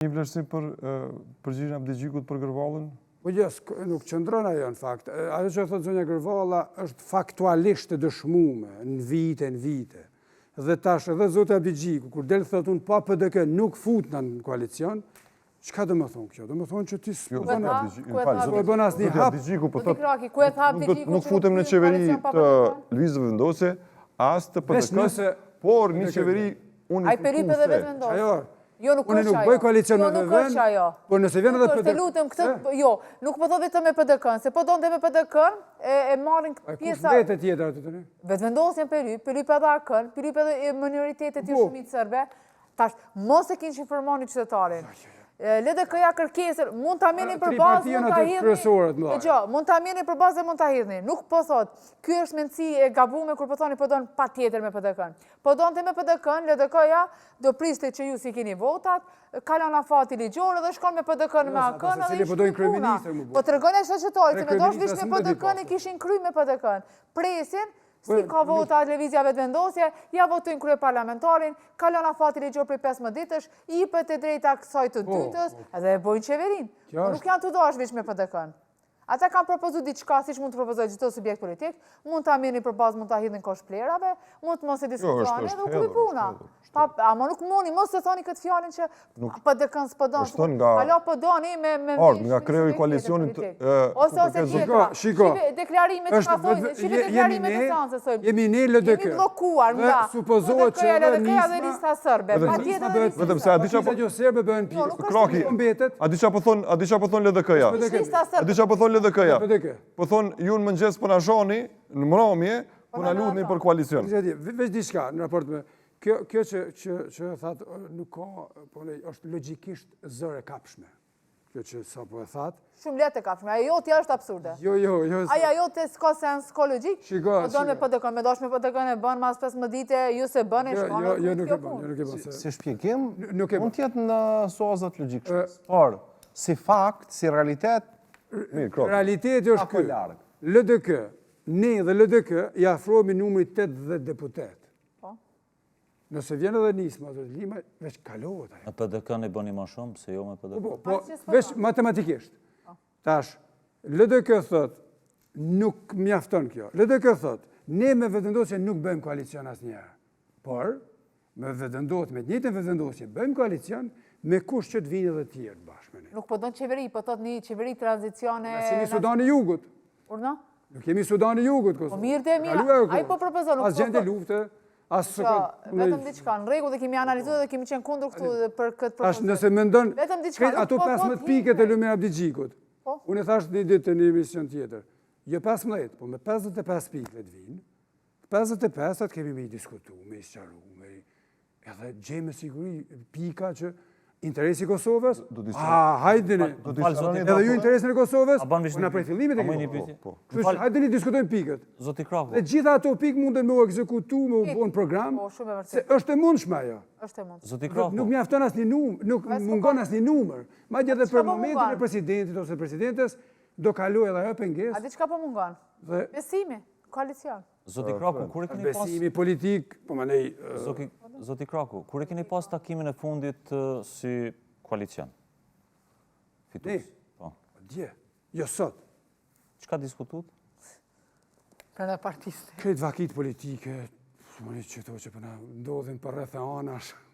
Një vlerësim për përgjigjen e Abdigjikut për Gërvallën? Po nuk qëndron ajo në fakt. Ajo që thotë zonja Gërvalla është faktualisht të dëshmuar në vite. Dhe tash edhe zoti Abdigjiku, kur del thotë unë pa PDK nuk futna në koalicion, çka do të thonë kjo? Do të thonë që ti s'po bën asnjë hap. Abdigjiku po thotë nuk futem në qeveri të lëvizjes vendosje, as të PDK-s, por një qeveri unifikuese. Ai perip edhe vetë vendosje. Jo, nuk është ajo. Unë nuk bëj koalicion me vend, por nëse vjen edhe PDK. Të lutem këtë, jo, nuk po thotë vetëm me PDK-n, se po donte me PDK-n e marrin pjesa. Kush vetë tjetër aty tani? Vetvendosjen perip edhe AKN, perip edhe minoritetet e shumicës serbe. Tash mos e kinë informoni qytetarin. LDK-ja kërkesën, mund ta merrni për bazë, mund ta hidhni. Mund ta merrni për bazë, mund ta hidhni. Nuk po thot, ky është mendësi e gabuar kur po thoni po don patjetër me PDK-n. Po donte me PDK-n, LDK-ja do priste që ju si keni votat, kalon afati ligjor dhe shkon me PDK-n me AKN dhe ishte puna. Po tregoni ashtu qytetarit, se me dosh vish me PDK-n e kishin kry me PDK-n. Presin si ka vota lëvizja vetvendosje, ja votojnë kryeparlamentarin, kalon afati ligjor për 15 ditësh, i jepet e drejta kësaj të dytës edhe e bojnë qeverinë. Nuk janë të dashur me PDK-n. Ata kanë propozuar diçka, siç mund të propozojë çdo subjekt politik, mund ta merrni për bazë, mund ta hidhin kosh plerave, mund të mos e diskutoni edhe u kupi puna. Ama nuk mundi mos e thoni këtë fjalën që PDK-n s'po don. Alo po doni me nga kreu i koalicionit ose shiko. Deklarimet që ka thonë, deklarimet e sansës. Jemi ne LDK. Jemi bllokuar nga supozohet që edhe nisma dhe lista serbe. Patjetër vetëm se a di çfarë serbe bëhen pjesë. Kraki. A di çfarë po thon LDK-ja? A di çfarë po thon LDK-ja? Po thon ju në mëngjes po na shohni, në mbrëmje po na lutni për koalicion. Veç diçka në raport me kjo që thatë nuk ka, po është logjikisht zëre kapshme. Kjo që sa po e thatë. Shumë lehtë e kapshme, ajo jotja është absurde. Jo. Aja jote s'ka sens, s'ka logjik. Po don me PDK, me dash me PDK-n e bën mas 15 dite, ju se bën e shkon. Jo, nuk e bën. Si shpjegim, mund t'jetë në sozat logjikshme. Por, si fakt, si realitet, realiteti është ky. LDK, ne dhe LDK i afrohemi numrit 80 deputet. Nëse vjen edhe nisma, Lima, veç kalohet ajo. Me PDK-n e bëni më shumë, se jo me PDK. Po, veç matematikisht. Tash, LDK thot, nuk mjafton kjo. LDK thot, ne me vetëvendosje nuk bëjmë koalicion asnjëherë. Por, me vetëvendosje, me të njëjtën vetëvendosje, bëjmë koalicion me kush që të vinë edhe të tjerë bashkë me ne. Nuk po don qeveri, po thot një qeveri tranzicione. Ne jemi Sudani i Jugut. Urna? Nuk jemi Sudani i Jugut. Po mirë dhe mirë, ai po propozon. As gjendje lufte. Vetëm diçka, në rregull dhe kemi analizuar dhe kemi qenë kundër këtu për këtë propozim. Tash nëse mendon, vetëm diçka, ato 15 pikët e Lumir Abdigjikut. Unë e thash një ditë në emision tjetër. Jo 15, po me 55 pikë të vinë. 55 atë kemi me i diskutu, me i sqaru, edhe gjejmë siguri pika që interesi i Kosovës, hajdeni, edhe ju interesin e Kosovës, na prej fillimit e kemi. Hajdeni diskutojmë pikët. Zoti Kraku. Dhe gjitha ato pikë munden me u ekzekutu, me u bon program, se është e mundshme ajo. Është e mundshme. Zoti Kraku. Nuk mjafton asnjë numër, nuk mungon asnjë numër. Madje edhe për momentin e presidentit ose presidentes do kaloj edhe ajo pengesë. A diçka po mungon? Besimi, koalicion. Zoti Kraku, kur e keni pas besimi politik, po manej Zoti Kraku, kur e keni pas takimin e fundit si koalicion? Fitus. Po. Dje, jo sot. Çka diskutuat? Pranë partisë. Këtë vakit politike, që to që përna ndodhin për rreth e anash,